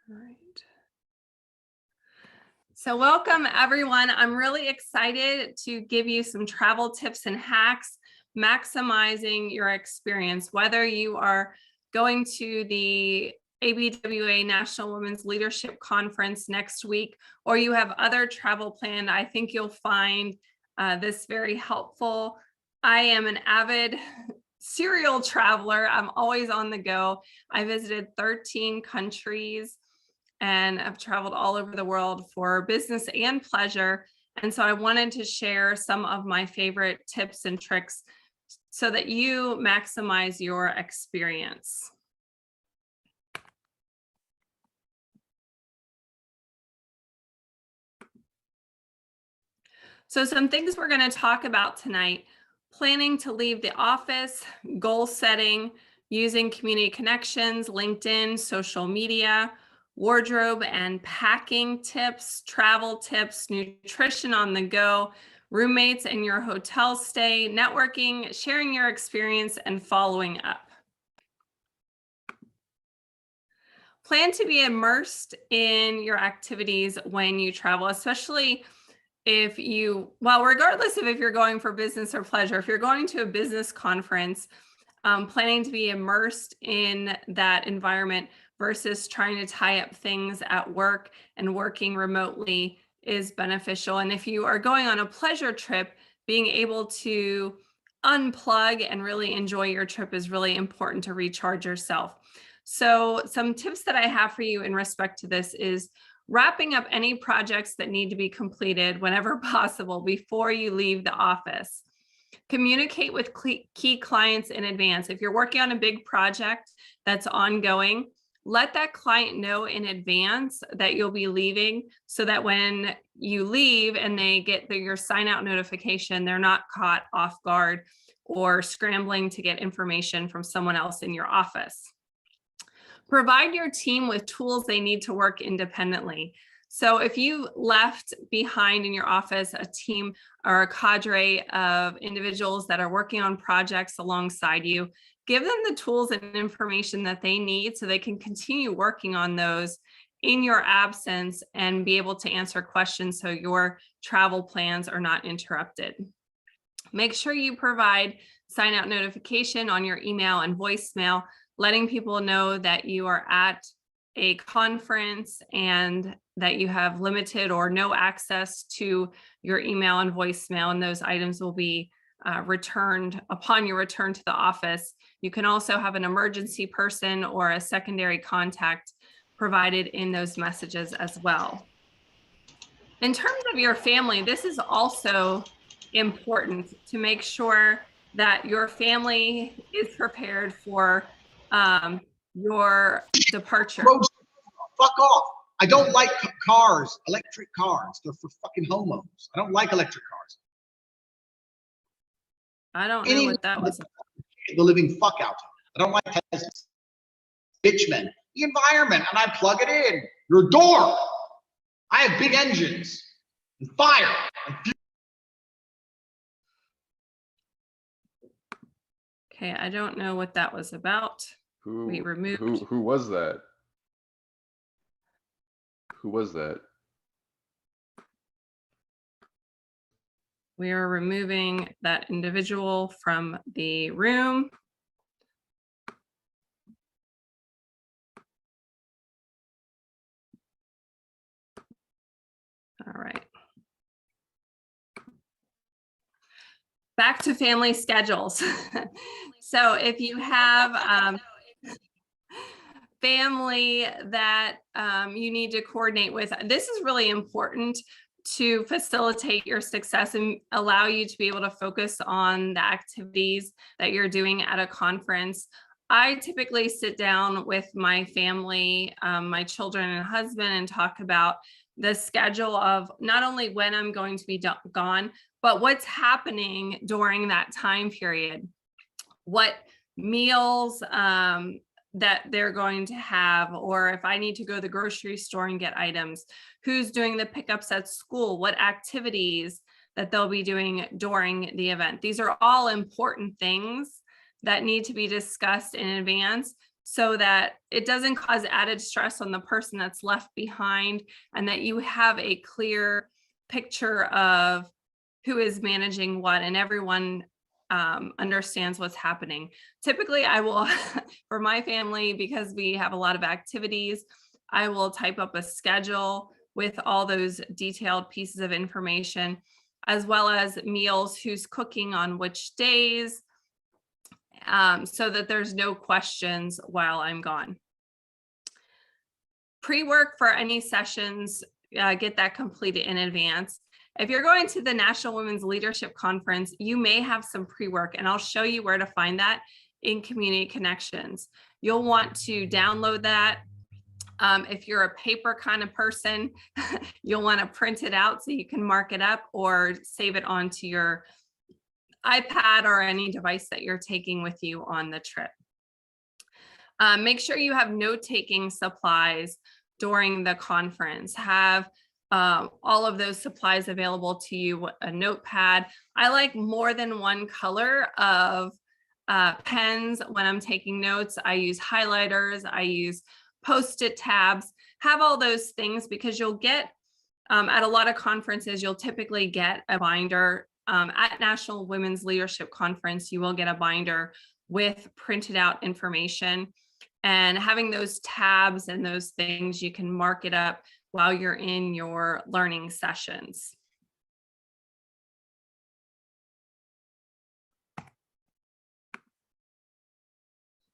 All right. So welcome everyone. I'm really excited to give you some travel tips and hacks, maximizing your experience, whether you are going to the ABWA National Women's Leadership Conference next week, or you have other travel planned. I think you'll find this very helpful. I am an avid serial traveler. I'm always on the go. I visited 13 countries and I've traveled all over the world for business and pleasure. And so I wanted to share some of my favorite tips and tricks so that you maximize your experience. So some things we're going to talk about tonight: planning to leave the office, goal setting, using community connections, LinkedIn, social media, wardrobe and packing tips, travel tips, nutrition on the go, roommates in your hotel stay, networking, sharing your experience, and following up. Plan to be immersed in your activities when you travel, especially if you, well, regardless of if you're going for business or pleasure. If you're going to a business conference, planning to be immersed in that environment versus trying to tie up things at work and working remotely is beneficial. And if you are going on a pleasure trip, being able to unplug and really enjoy your trip is really important to recharge yourself. So some tips that I have for you in respect to this is wrapping up any projects that need to be completed whenever possible before you leave the office. Communicate with key clients in advance. If you're working on a big project that's ongoing, let that client know in advance that you'll be leaving, so that when you leave and they get your sign out notification, they're not caught off guard or scrambling to get information from someone else in your office. Provide your team with tools they need to work independently. So if you left behind in your office a team or a cadre of individuals that are working on projects alongside you, give them the tools and information that they need so they can continue working on those in your absence and be able to answer questions so your travel plans are not interrupted. Make sure you provide sign out notification on your email and voicemail, letting people know that you are at a conference and that you have limited or no access to your email and voicemail, and those items will be returned upon your return to the office. You can also have an emergency person or a secondary contact provided in those messages as well. In terms of your family, this is also important to make sure that your family is prepared for your departure. Fuck off. I don't like cars, electric cars. They're for fucking homos. I don't like electric cars. I don't know what that was. The living fuck out. I don't like Teslas. Bitchmen. The environment, and I plug it in. You're a dork. I have big engines and fire. Okay, I don't know what that was about. We removed. Who was that? Who was that? We are removing that individual from the room. All right. Back to family schedules. So if you have family that you need to coordinate with, this is really important to facilitate your success and allow you to be able to focus on the activities that you're doing at a conference. I typically sit down with my family, my children and husband, and talk about the schedule of not only when I'm going to be gone, but what's happening during that time period. What meals that they're going to have, or if I need to go to the grocery store and get items, who's doing the pickups at school, what activities that they'll be doing during the event. These are all important things that need to be discussed in advance so that it doesn't cause added stress on the person that's left behind, and that you have a clear picture of who is managing what, and everyone understands what's happening. Typically, I will, for my family, because we have a lot of activities, I will type up a schedule with all those detailed pieces of information, as well as meals, who's cooking on which days, so that there's no questions while I'm gone. Pre-work for any sessions, get that completed in advance. If you're going to the National Women's Leadership Conference, you may have some pre-work, and I'll show you where to find that in Community Connections. You'll want to download that. If you're a paper kind of person, you'll want to print it out so you can mark it up or save it onto your iPad or any device that you're taking with you on the trip. Make sure you have note-taking supplies during the conference. Have all of those supplies available to you, a notepad. I like more than one color of pens when I'm taking notes. I use highlighters, I use Post-it tabs. Have all those things, because you'll get, at a lot of conferences, you'll typically get a binder. At National Women's Leadership Conference, you will get a binder with printed out information, and having those tabs and those things, you can mark it up while you're in your learning sessions.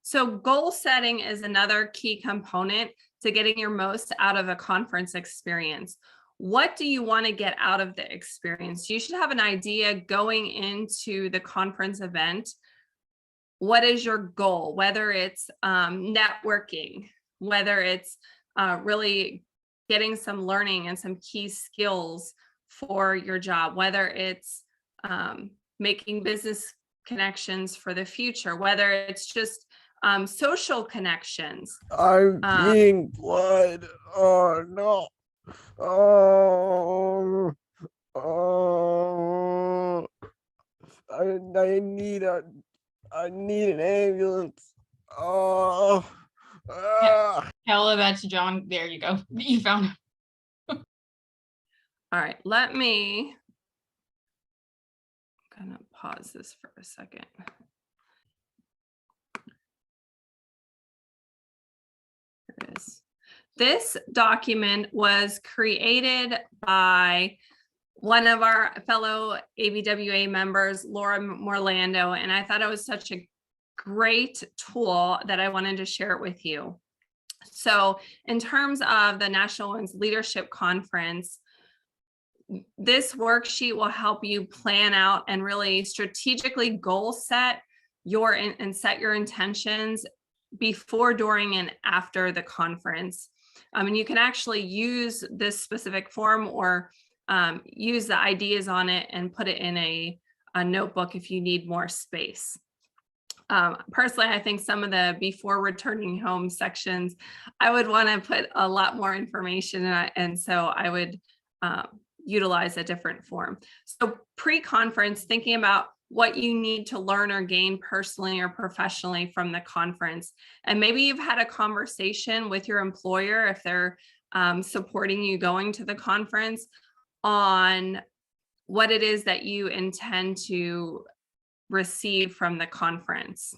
So goal setting is another key component to getting your most out of a conference experience. What do you want to get out of the experience? You should have an idea going into the conference event. What is your goal? Whether it's networking, whether it's really getting some learning and some key skills for your job, whether it's making business connections for the future, whether it's just social connections. I'm being blood. Oh no. Oh, oh. I need an ambulance. Oh. Hello, that's John. There you go. You found him. All right, let me, I'm gonna pause this for a second. Here it is. This document was created by one of our fellow ABWA members, Laura Morlando, and I thought it was such a great tool that I wanted to share it with you. So in terms of the National Women's Leadership Conference, this worksheet will help you plan out and really strategically goal set and set your intentions before, during, and after the conference. And you can actually use this specific form or use the ideas on it and put it in a notebook if you need more space. Personally, I think some of the before returning home sections, I would want to put a lot more information in it, and so I would utilize a different form. So pre-conference, thinking about what you need to learn or gain personally or professionally from the conference. And maybe you've had a conversation with your employer, if they're supporting you going to the conference, on what it is that you intend to receive from the conference.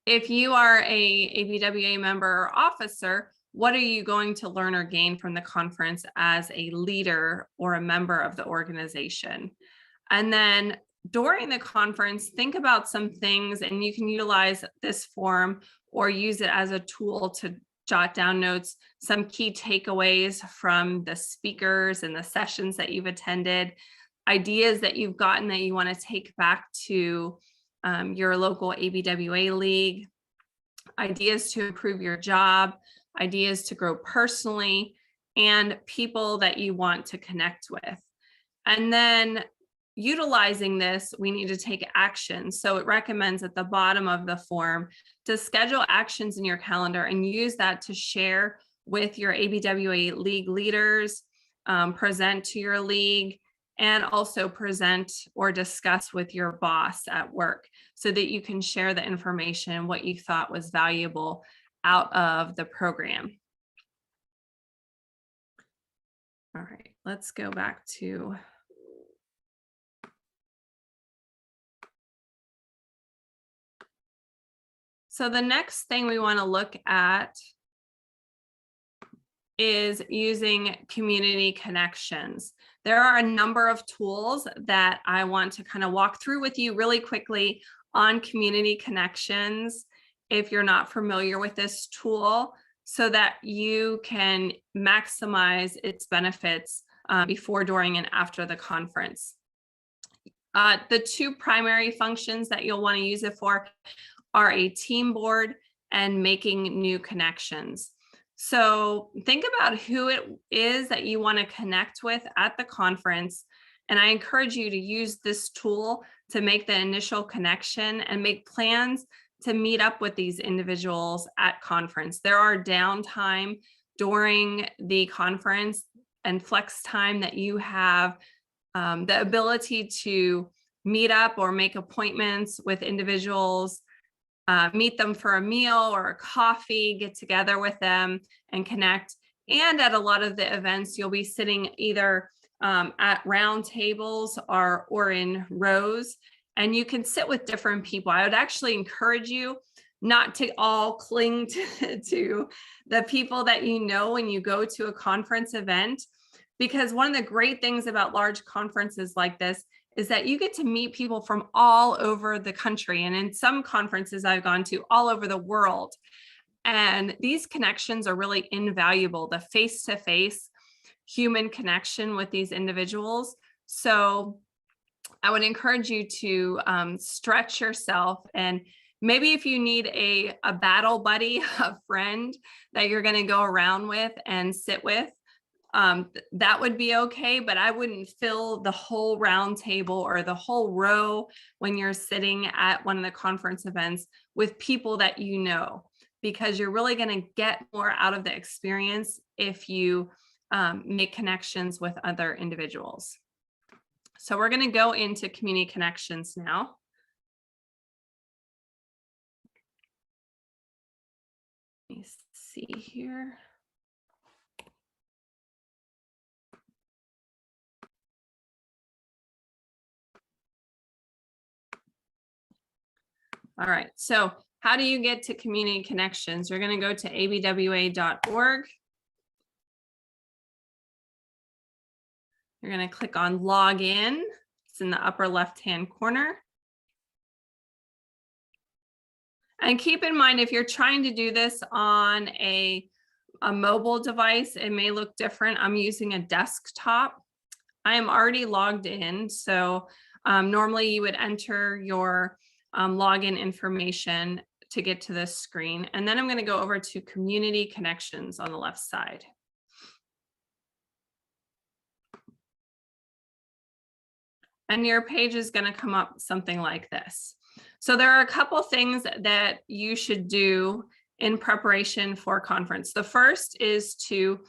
If you are a ABWA member or officer, what are you going to learn or gain from the conference as a leader or a member of the organization? And then during the conference, think about some things, and you can utilize this form or use it as a tool to jot down notes, some key takeaways from the speakers and the sessions that you've attended, ideas that you've gotten that you want to take back to your local ABWA league, ideas to improve your job, ideas to grow personally, and people that you want to connect with. And then utilizing this, we need to take action. So it recommends at the bottom of the form to schedule actions in your calendar and use that to share with your ABWA league leaders, present to your league, and also present or discuss with your boss at work so that you can share the information, what you thought was valuable out of the program. All right, let's go back to so the next thing we want to look at is using community connections. There are a number of tools that I want to kind of walk through with you really quickly on community connections if you're not familiar with this tool, so that you can maximize its benefits before, during, and after the conference. The two primary functions that you'll want to use it for are a team board and making new connections. So think about who it is that you want to connect with at the conference. And I encourage you to use this tool to make the initial connection and make plans to meet up with these individuals at conference. There are downtime during the conference and flex time that you have the ability to meet up or make appointments with individuals, meet them for a meal or a coffee, get together with them and connect. And at a lot of the events, you'll be sitting either at round tables or in rows, and you can sit with different people. I would actually encourage you not to all cling to the people that you know when you go to a conference event, because one of the great things about large conferences like this is that you get to meet people from all over the country. And in some conferences I've gone to, all over the world. And these connections are really invaluable, the face-to-face human connection with these individuals. So I would encourage you to stretch yourself, and maybe if you need a battle buddy, a friend that you're going to go around with and sit with, that would be okay, but I wouldn't fill the whole round table or the whole row when you're sitting at one of the conference events with people that you know, because you're really going to get more out of the experience if you make connections with other individuals. So we're going to go into community connections now. Let me see here. All right, so how do you get to community connections? You're going to go to abwa.org. You're going to click on log in. It's in the upper left-hand corner. And keep in mind, if you're trying to do this on a mobile device, it may look different. I'm using a desktop. I am already logged in. So normally you would enter your login information to get to this screen. And then I'm going to go over to community connections on the left side. And your page is going to come up something like this. So there are a couple things that you should do in preparation for conference. The first is to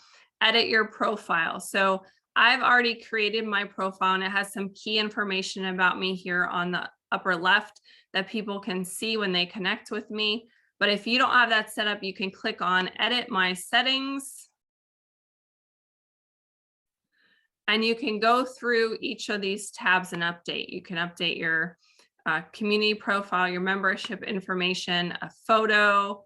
edit your profile. So I've already created my profile, and it has some key information about me here on the upper left that people can see when they connect with me. But if you don't have that set up, you can click on Edit My Settings. And you can go through each of these tabs and update. You can update your community profile, your membership information, a photo,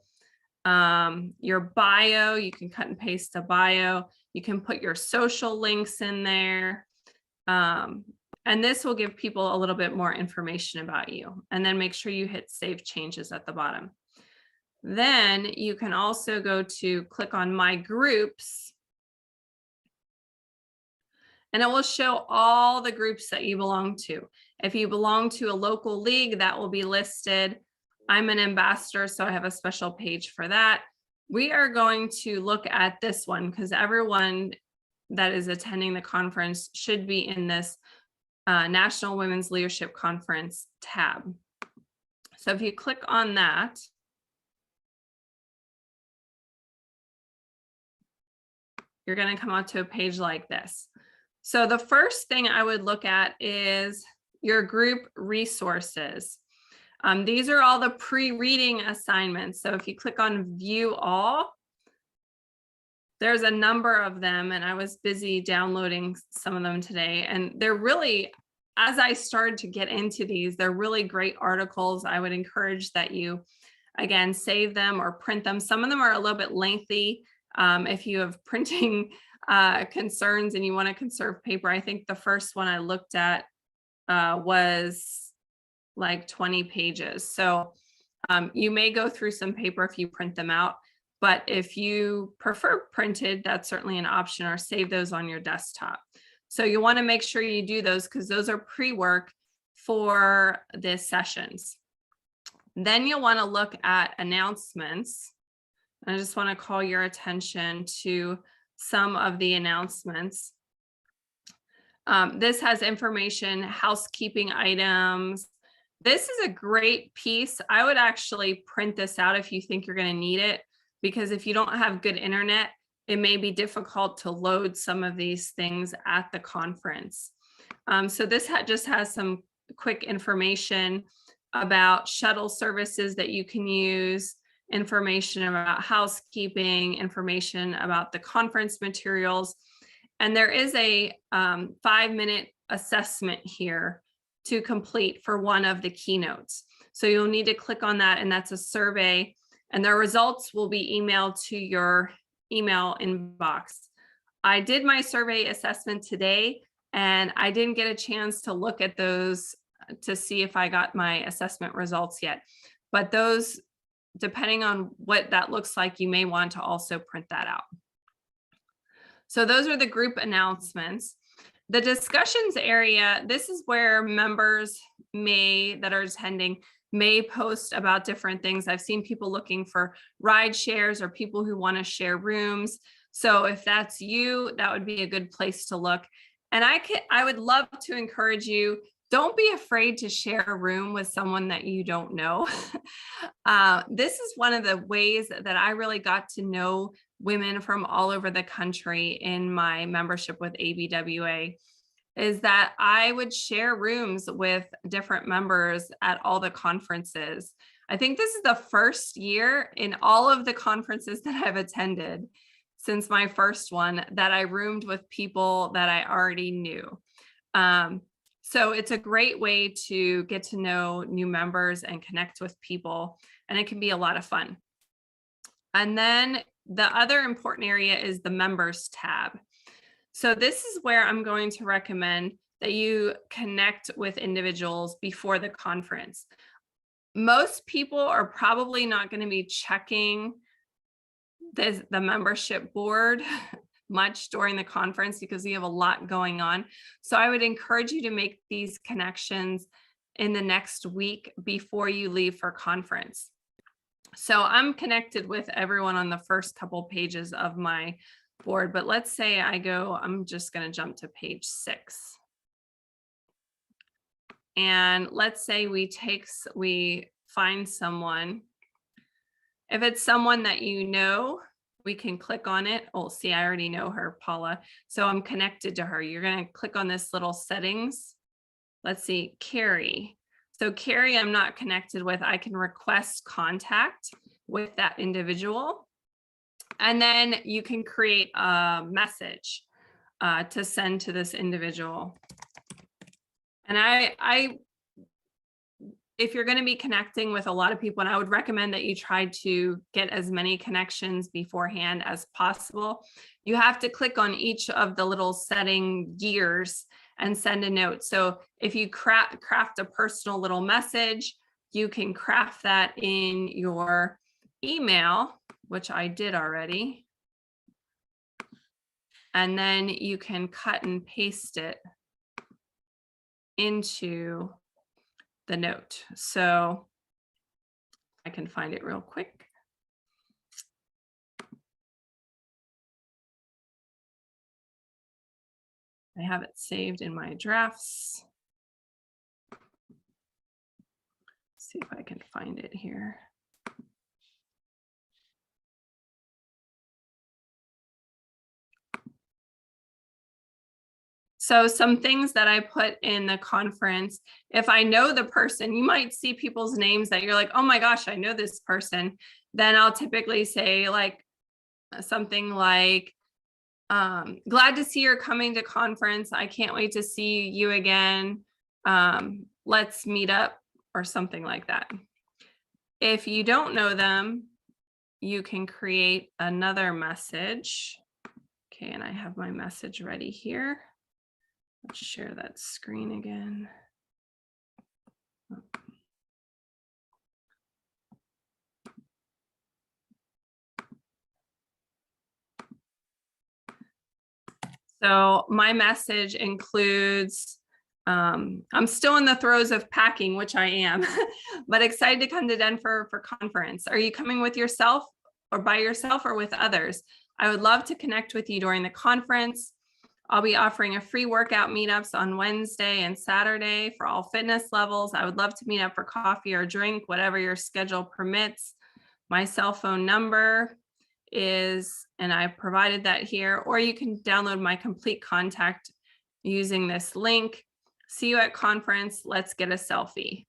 your bio. You can cut and paste a bio. You can put your social links in there. And this will give people a little bit more information about you. And then make sure you hit Save Changes at the bottom. Then you can also go to click on My Groups. And it will show all the groups that you belong to. If you belong to a local league, that will be listed. I'm an ambassador, so I have a special page for that. We are going to look at this one because everyone that is attending the conference should be in this National Women's Leadership Conference tab. So if you click on that, you're going to come out to a page like this. So the first thing I would look at is your group resources. These are all the pre-reading assignments. So if you click on view all, there's a number of them, and I was busy downloading some of them today. And they're really, as I started to get into these, they're really great articles. I would encourage that you, again, save them or print them. Some of them are a little bit lengthy. If you have printing concerns and you want to conserve paper, I think the first one I looked at was like 20 pages. So you may go through some paper if you print them out, but if you prefer printed, that's certainly an option, or save those on your desktop. So you want to make sure you do those because those are pre-work for the sessions. Then you'll want to look at announcements. I just want to call your attention to some of the announcements. This has information, housekeeping items. This is a great piece. I would actually print this out if you think you're going to need it, because if you don't have good internet, it may be difficult to load some of these things at the conference. So this just has some quick information about shuttle services that you can use, information about housekeeping, information about the conference materials. And there is a 5-minute assessment here to complete for one of the keynotes. So you'll need to click on that, and that's a survey, and the results will be emailed to your email inbox. I did my survey assessment today, and I didn't get a chance to look at those to see if I got my assessment results yet. But those, depending on what that looks like, you may want to also print that out. So those are the group announcements. The discussions area, this is where members that are attending may post about different things. I've seen people looking for ride shares or people who want to share rooms. So if that's you, that would be a good place to look. And I would love to encourage you, don't be afraid to share a room with someone that you don't know. This is one of the ways that I really got to know women from all over the country in my membership with ABWA, is that I would share rooms with different members at all the conferences. I think this is the first year in all of the conferences that I've attended since my first one that I roomed with people that I already knew. So it's a great way to get to know new members and connect with people, and it can be a lot of fun. And then the other important area is the members tab. So this is where I'm going to recommend that you connect with individuals before the conference. Most people are probably not going to be checking the membership board much during the conference because we have a lot going on. So I would encourage you to make these connections in the next week before you leave for conference. So I'm connected with everyone on the first couple pages of my board, but let's say I'm just going to jump to page 6. And let's say we find someone. If it's someone that you know, we can click on it. Oh, see, I already know her, Paula. So I'm connected to her. You're going to click on this little settings. Let's see, Carrie. So Carrie, I'm not connected with. I can request contact with that individual. And then you can create a message to send to this individual. And if you're going to be connecting with a lot of people, and I would recommend that you try to get as many connections beforehand as possible, you have to click on each of the little setting gears and send a note. So if you craft a personal little message, you can craft that in your email, which I did already. And then you can cut and paste it into the note. So I can find it real quick. I have it saved in my drafts. Let's see if I can find it here. So some things that I put in the conference, if I know the person, you might see people's names that you're like, oh my gosh, I know this person. Then I'll typically say like something like, glad to see you're coming to conference. I can't wait to see you again. Let's meet up or something like that. If you don't know them, you can create another message. Okay, and I have my message ready here. Let's share that screen again. So my message includes, I'm still in the throes of packing, which I am, but excited to come to Denver for conference. Are you coming with yourself or by yourself or with others? I would love to connect with you during the conference. I'll be offering a free workout meetups on Wednesday and Saturday for all fitness levels. I would love to meet up for coffee or drink, whatever your schedule permits. My cell phone number is, and I provided that here, or you can download my complete contact using this link. See you at conference. Let's get a selfie.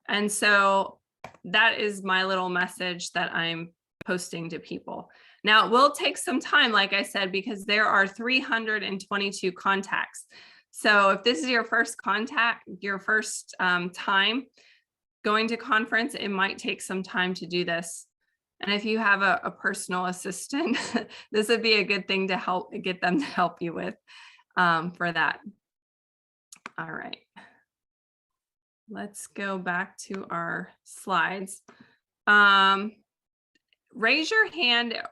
And so that is my little message that I'm posting to people. Now, it will take some time, like I said, because there are 322 contacts. So if this is your first contact, your first time going to conference, it might take some time to do this. And if you have a personal assistant, this would be a good thing to help get them to help you with for that. All right. Let's go back to our slides. Raise your hand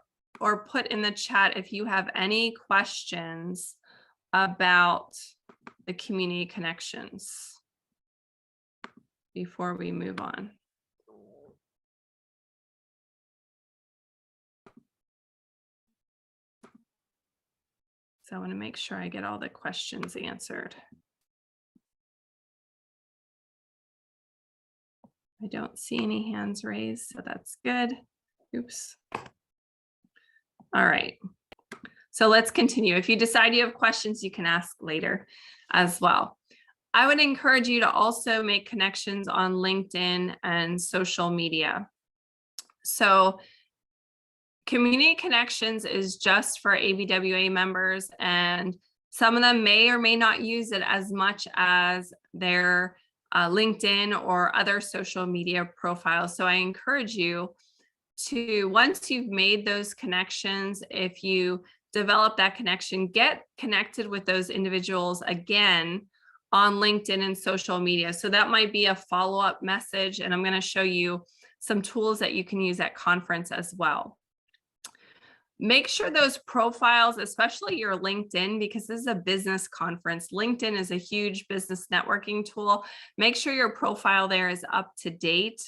or put in the chat if you have any questions about the community connections before we move on. So I want to make sure I get all the questions answered. I don't see any hands raised, so that's good. Oops. All right. So let's continue. If you decide you have questions, you can ask later as well. I would encourage you to also make connections on LinkedIn and social media. So community connections is just for ABWA members, and some of them may or may not use it as much as their LinkedIn or other social media profiles. So I encourage you to, once you've made those connections, if you develop that connection, get connected with those individuals again on LinkedIn and social media. So that might be a follow-up message, and I'm going to show you some tools that you can use at conference as well. Make sure those profiles, especially your LinkedIn, because this is a business conference. LinkedIn is a huge business networking tool. Make sure your profile there is up to date.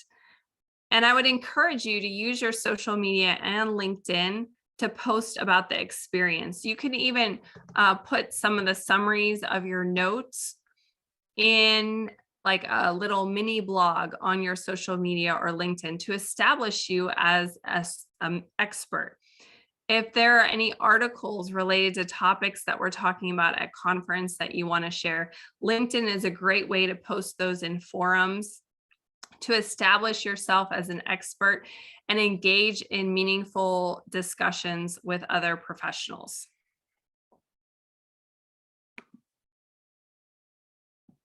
And I would encourage you to use your social media and LinkedIn to post about the experience. You can even put some of the summaries of your notes in like a little mini blog on your social media or LinkedIn to establish you as an expert. If there are any articles related to topics that we're talking about at conference that you want to share, LinkedIn is a great way to post those in forums to establish yourself as an expert and engage in meaningful discussions with other professionals.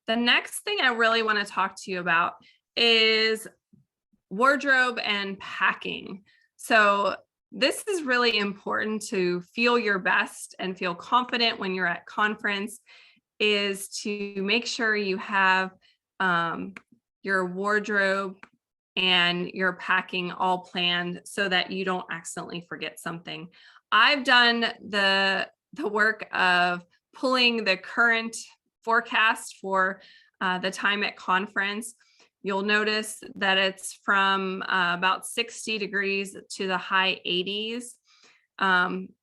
The next thing I really want to talk to you about is wardrobe and packing. So this is really important to feel your best and feel confident when you're at conference, is to make sure you have your wardrobe and your packing all planned so that you don't accidentally forget something. I've done the work of pulling the current forecast for the time at conference. You'll notice that it's from about 60 degrees to the high 80s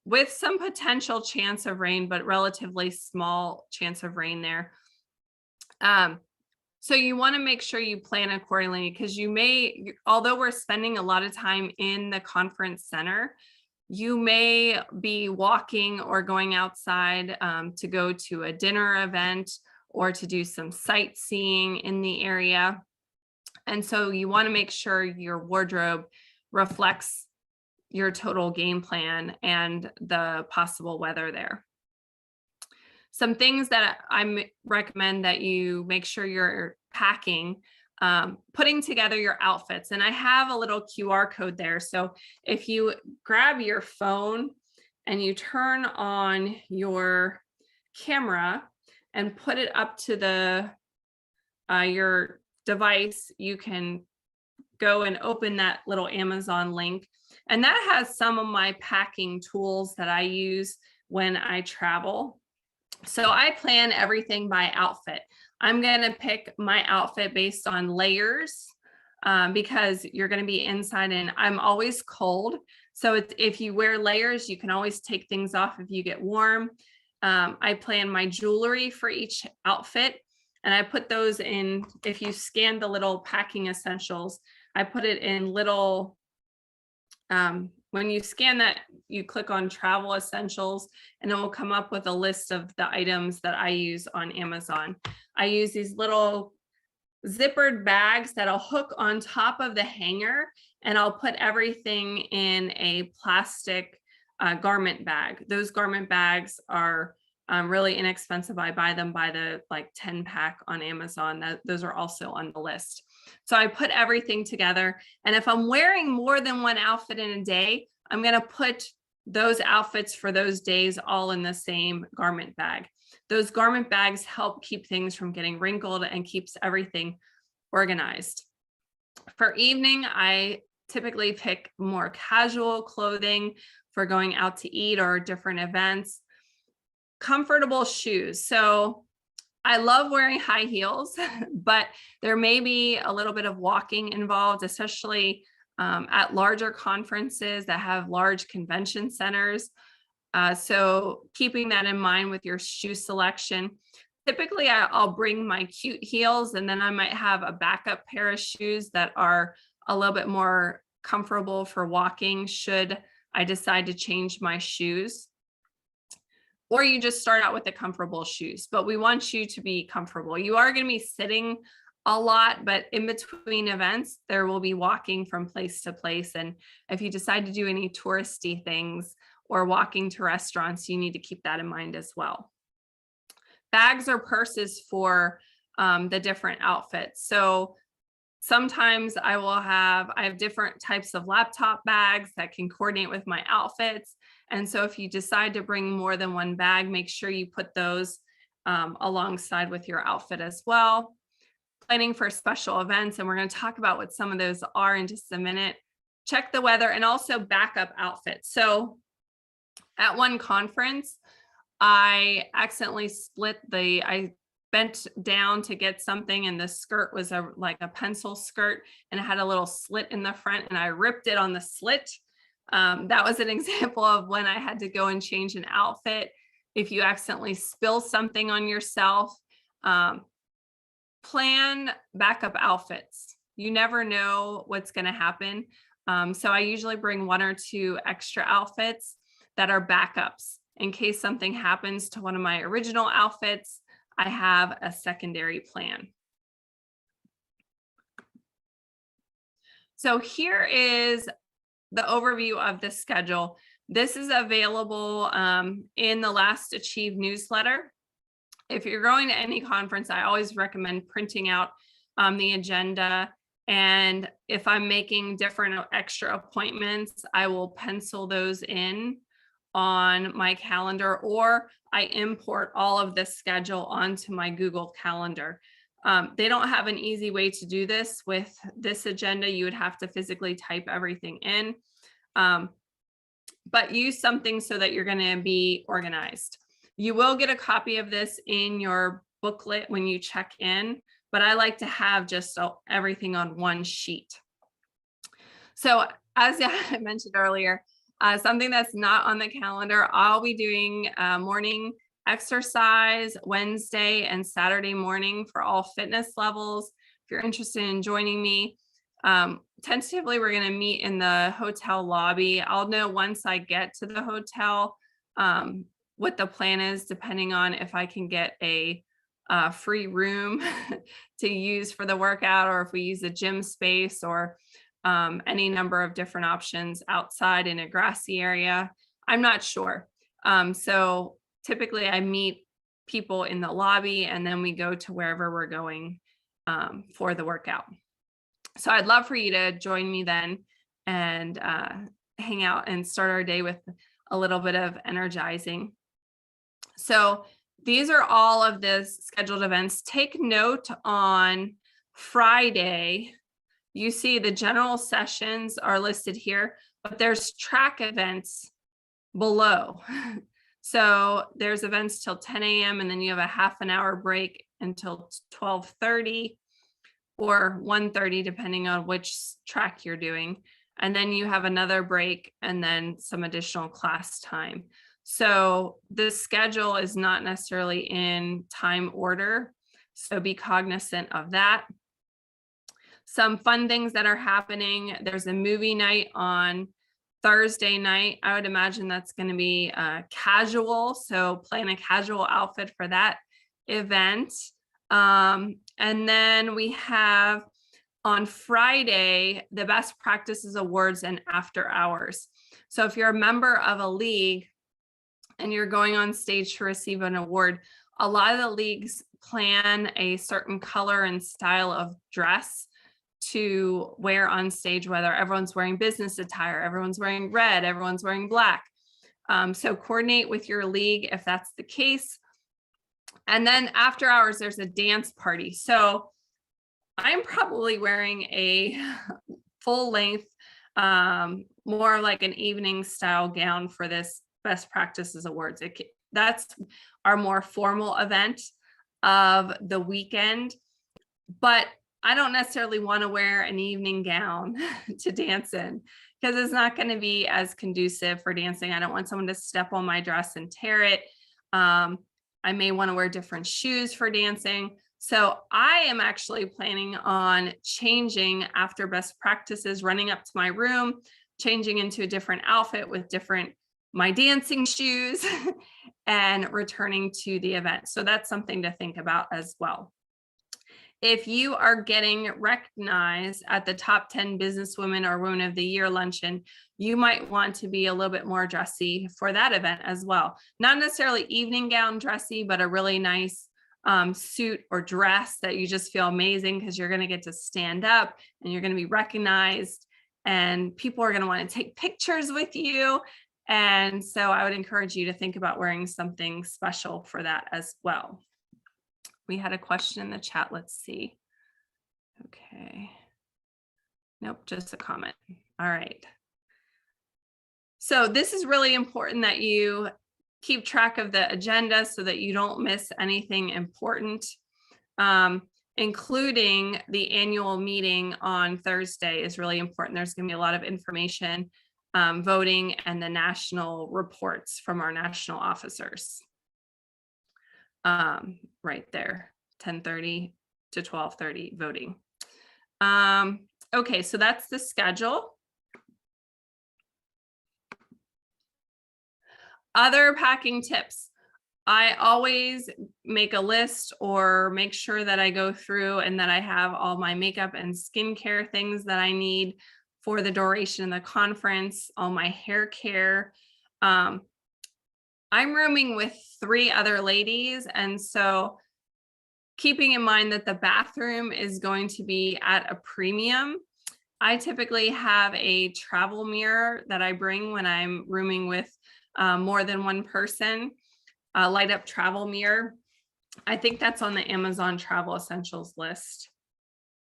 with some potential chance of rain, but relatively small chance of rain there. So you want to make sure you plan accordingly, because you may, although we're spending a lot of time in the conference center, You may be walking or going outside to go to a dinner event or to do some sightseeing in the area. And so you want to make sure your wardrobe reflects your total game plan and the possible weather there. Some things that I recommend that you make sure you're packing, putting together your outfits. And I have a little QR code there. So if you grab your phone and you turn on your camera and put it up to the your device, you can go and open that little Amazon link. And that has some of my packing tools that I use when I travel. So I plan everything by outfit. I'm going to pick my outfit based on layers because you're going to be inside and I'm always cold. So if you wear layers, you can always take things off if you get warm. I plan my jewelry for each outfit and I put those in. If you scan the little packing essentials, I put it in little, when you scan that, you click on travel essentials and it will come up with a list of the items that I use on Amazon. I use these little zippered bags that'll hook on top of the hanger and I'll put everything in a plastic garment bag. Those garment bags are really inexpensive. I buy them by the 10 pack on Amazon. Those are also on the list. So I put everything together. And if I'm wearing more than one outfit in a day, I'm going to put those outfits for those days all in the same garment bag. Those garment bags help keep things from getting wrinkled and keeps everything organized. For evening, I typically pick more casual clothing for going out to eat or different events. Comfortable shoes. So I love wearing high heels, but there may be a little bit of walking involved, especially at larger conferences that have large convention centers. So keeping that in mind with your shoe selection. Typically, I'll bring my cute heels and then I might have a backup pair of shoes that are a little bit more comfortable for walking should I decide to change my shoes. Or you just start out with the comfortable shoes, but we want you to be comfortable. You are going to be sitting a lot, but in between events, there will be walking from place to place. And if you decide to do any touristy things or walking to restaurants, you need to keep that in mind as well. Bags or purses for the different outfits. So sometimes I have different types of laptop bags that can coordinate with my outfits. And so if you decide to bring more than one bag, make sure you put those alongside with your outfit as well. Planning for special events, and we're going to talk about what some of those are in just a minute. Check the weather and also backup outfits. So at one conference, I accidentally I bent down to get something and the skirt was like a pencil skirt and it had a little slit in the front and I ripped it on the slit. That was an example of when I had to go and change an outfit. If you accidentally spill something on yourself, plan backup outfits. You never know what's going to happen. So I usually bring 1 or 2 extra outfits that are backups. In case something happens to one of my original outfits, I have a secondary plan. So here is the overview of the schedule. This is available in the Last Achieve newsletter. If you're going to any conference, I always recommend printing out the agenda. And if I'm making different extra appointments, I will pencil those in on my calendar, or I import all of this schedule onto my Google Calendar. They don't have an easy way to do this. With this agenda, you would have to physically type everything in, but use something so that you're going to be organized. You will get a copy of this in your booklet when you check in, but I like to have just everything on one sheet. So as I mentioned earlier, something that's not on the calendar, I'll be doing morning exercise Wednesday and Saturday morning for all fitness levels. If you're interested in joining me, tentatively, we're going to meet in the hotel lobby. I'll know once I get to the hotel what the plan is, depending on if I can get a free room to use for the workout, or if we use a gym space, or any number of different options outside in a grassy area. I'm not sure. So typically I meet people in the lobby, and then we go to wherever we're going for the workout. So I'd love for you to join me then and hang out and start our day with a little bit of energizing. So these are all of the scheduled events. Take note on Friday, you see the general sessions are listed here, but there's track events below. So there's events till 10 a.m. and then you have a half an hour break until 12:30 or 1:30, depending on which track you're doing. And then you have another break and then some additional class time. So the schedule is not necessarily in time order, so be cognizant of that. Some fun things that are happening. There's a movie night on Thursday night. I would imagine that's going to be casual, so plan a casual outfit for that event. And then we have on Friday, the Best Practices Awards and After Hours. So if you're a member of a league and you're going on stage to receive an award, a lot of the leagues plan a certain color and style of dress to wear on stage, whether everyone's wearing business attire, everyone's wearing red, everyone's wearing black. So coordinate with your league if that's the case. And then after hours, there's a dance party. So I'm probably wearing a full length, more like an evening style gown for this Best Practices Awards. That's our more formal event of the weekend, but I don't necessarily want to wear an evening gown to dance in because it's not going to be as conducive for dancing. I don't want someone to step on my dress and tear it. I may want to wear different shoes for dancing. So I am actually planning on changing after best practices, running up to my room, changing into a different outfit with my dancing shoes and returning to the event. So that's something to think about as well. If you are getting recognized at the top 10 businesswomen or women of the year luncheon, you might want to be a little bit more dressy for that event as well. Not necessarily evening gown dressy, but a really nice suit or dress that you just feel amazing because you're going to get to stand up and you're going to be recognized and people are going to want to take pictures with you. And so I would encourage you to think about wearing something special for that as well. We had a question in the chat. Let's see. Okay. Nope, just a comment. All right. So this is really important that you keep track of the agenda so that you don't miss anything important, including the annual meeting on Thursday is really important. There's going to be a lot of information, voting, and the national reports from our national officers. Right there, 10:30 to 12:30 voting. Okay, so that's the schedule. Other packing tips. I always make a list or make sure that I go through and that I have all my makeup and skincare things that I need for the duration of the conference, all my hair care. I'm rooming with 3 other ladies, and so keeping in mind that the bathroom is going to be at a premium, I typically have a travel mirror that I bring when I'm rooming with more than one person, a light up travel mirror. I think that's on the Amazon Travel Essentials list.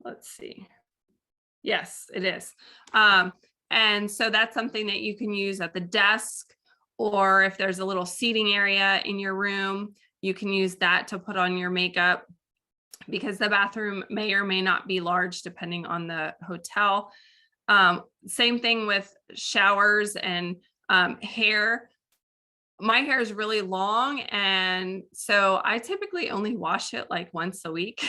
Let's see. Yes, it is. And so that's something that you can use at the desk, or if there's a little seating area in your room, you can use that to put on your makeup because the bathroom may or may not be large depending on the hotel. Same thing with showers and hair. my hair is really long, and so I typically only wash it like once a week.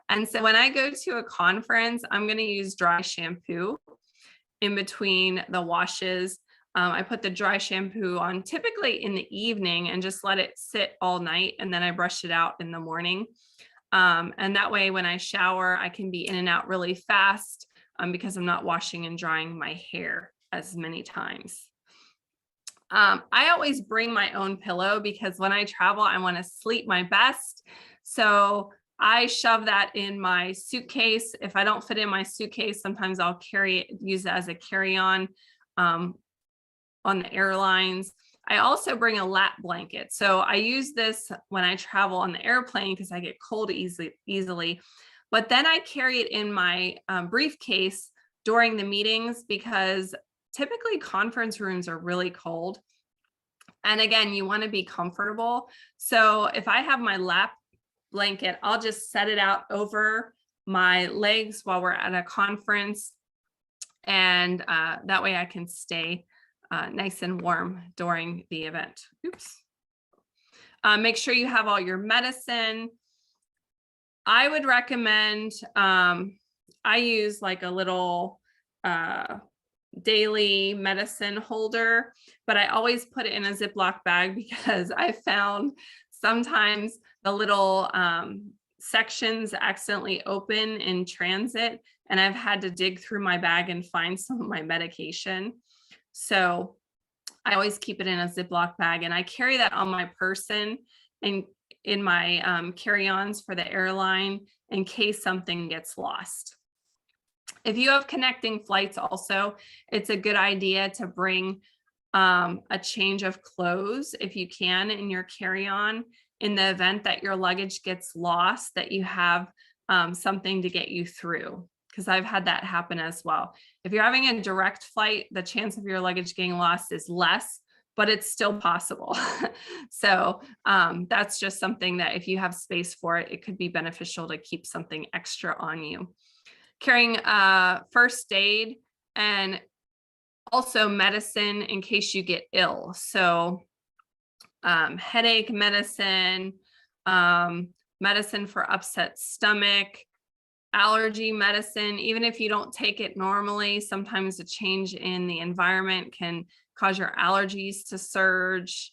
And so when I go to a conference, I'm going to use dry shampoo in between the washes. I put the dry shampoo on typically in the evening and just let it sit all night, and then I brush it out in the morning. And that way, when I shower, I can be in and out really fast because I'm not washing and drying my hair as many times. I always bring my own pillow because when I travel, I want to sleep my best. So I shove that in my suitcase. If I don't fit in my suitcase, sometimes I'll use it as a carry-on on the airlines. I also bring a lap blanket. So I use this when I travel on the airplane because I get cold easily. But then I carry it in my briefcase during the meetings because typically conference rooms are really cold. And again, you want to be comfortable. So if I have my lap blanket, I'll just set it out over my legs while we're at a conference. And that way I can stay nice and warm during the event. Oops. Make sure you have all your medicine. I would recommend, I use like a little daily medicine holder, but I always put it in a Ziploc bag because I found sometimes the little sections accidentally open in transit, and I've had to dig through my bag and find some of my medication. So I always keep it in a Ziploc bag, and I carry that on my person and in my carry-ons for the airline in case something gets lost. If you have connecting flights also, it's a good idea to bring a change of clothes if you can in your carry-on in the event that your luggage gets lost, that you have something to get you through. Because I've had that happen as well. If you're having a direct flight, the chance of your luggage getting lost is less, but it's still possible. So that's just something that if you have space for it, it could be beneficial to keep something extra on you. Carrying first aid and also medicine in case you get ill. So headache medicine, medicine for upset stomach, allergy medicine. Even if you don't take it normally, sometimes a change in the environment can cause your allergies to surge.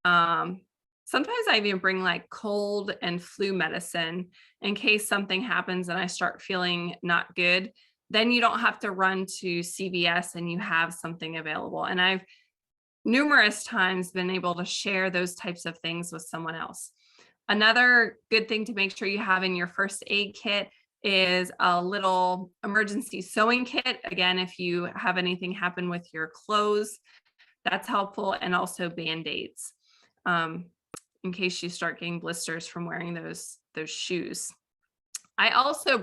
Sometimes I even bring like cold and flu medicine in case something happens and I start feeling not good. Then you don't have to run to CVS and you have something available. And I've numerous times been able to share those types of things with someone else. Another good thing to make sure you have in your first aid kit is a little emergency sewing kit. Again, if you have anything happen with your clothes, that's helpful, and also Band-Aids in case you start getting blisters from wearing those shoes. I also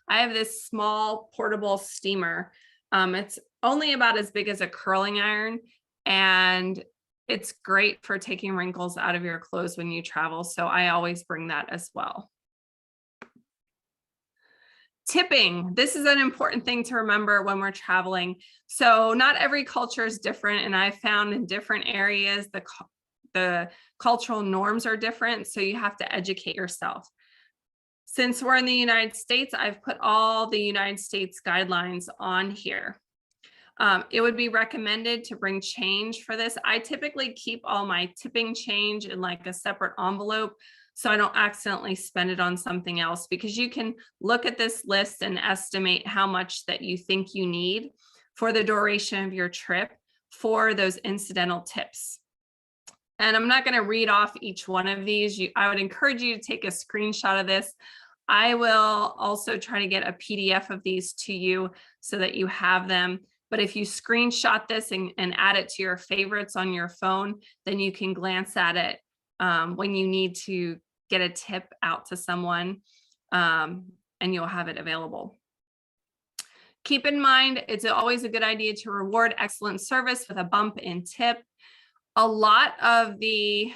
I have this small portable steamer. It's only about as big as a curling iron, and it's great for taking wrinkles out of your clothes when you travel. So I always bring that as well. Tipping. This is an important thing to remember when we're traveling. So not every culture is different, and I found in different areas the cultural norms are different, so you have to educate yourself. Since we're in the United States, I've put all the United States guidelines on here. It would be recommended to bring change for this. I typically keep all my tipping change in like a separate envelope so I don't accidentally spend it on something else, because you can look at this list and estimate how much that you think you need for the duration of your trip for those incidental tips. And I'm not going to read off each one of these. I would encourage you to take a screenshot of this. I will also try to get a PDF of these to you so that you have them. But if you screenshot this and add it to your favorites on your phone, then you can glance at it when you need to get a tip out to someone, and you'll have it available. Keep in mind, it's always a good idea to reward excellent service with a bump in tip. A lot of the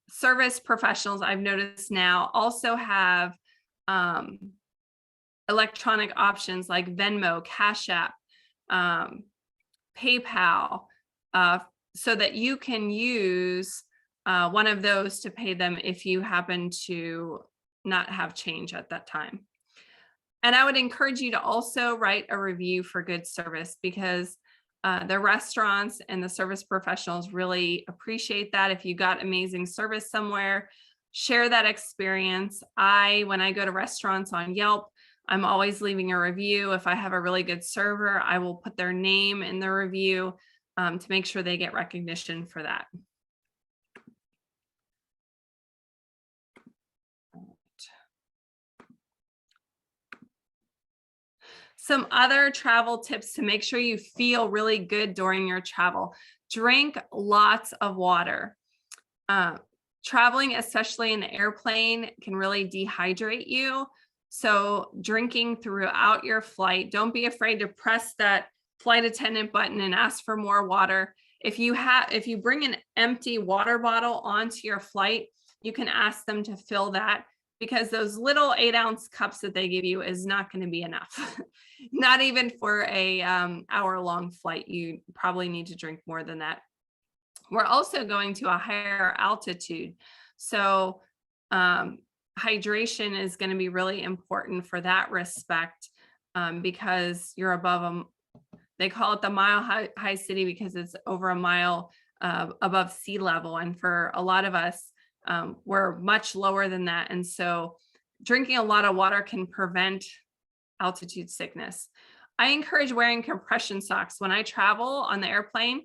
service professionals I've noticed now also have electronic options like Venmo, Cash App, PayPal so that you can use one of those to pay them if you happen to not have change at that time. And I would encourage you to also write a review for good service, because the restaurants and the service professionals really appreciate that. If you got amazing service somewhere, share that experience. When I go to restaurants on Yelp, I'm always leaving a review. If I have a really good server, I will put their name in the review to make sure they get recognition for that. Some other travel tips to make sure you feel really good during your travel. Drink lots of water. Traveling, especially in the airplane, can really dehydrate you. So drinking throughout your flight, don't be afraid to press that flight attendant button and ask for more water. If you bring an empty water bottle onto your flight, you can ask them to fill that, because those little 8-ounce cups that they give you is not going to be enough. Not even for a hour-long flight. You probably need to drink more than that. We're also going to a higher altitude, so hydration is going to be really important for that respect, because you're above them. They call it the mile high city because it's over a mile above sea level, and for a lot of us, we're much lower than that. And so drinking a lot of water can prevent altitude sickness. I encourage wearing compression socks. When I travel on the airplane,